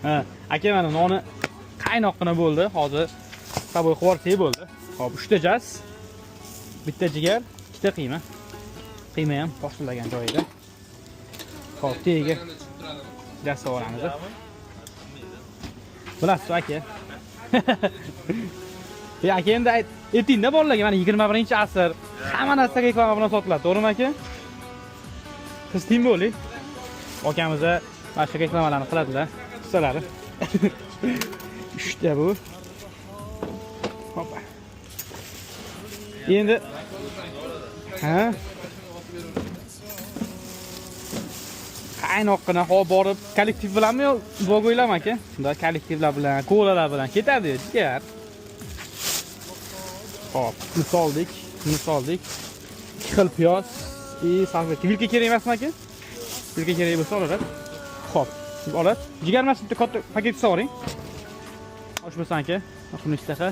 Ha, aka mana noni qaynoqqina bo'ldi. Hozir taboy qilib bo'ldi. Xo'p, 3 ta jaz, bitta jigar, 2 ta qiyma. Qiyma ham boshlangan joyida. Xo'p, tegiga jasib olamiz. Bilasiz aka. Aka endi aytingda bolalarga mana 21-asr hamma narsa reklama bilan sotiladi, to'g'rimi aka? Siz tim bo'ling. Akamiz mana shu reklamalarni qiladilar, ustalari. 3 ta bu. Hoppa. Endi qaynoqqina hop borib kollektiv bilanmi yo bo'g'oylam aka? Shunda kollektivlar bilan, kolalar bilan ketadi, jigar. Hop, soldik. 2 xil piyoz, salfetka. Vilka kerak emasmi aka? Vilka kerak bo'lsa oladi. Hop, oladi. Jigar mana bitta katta paketga soling. Osh bo'lsin aka. Xunishtaqa.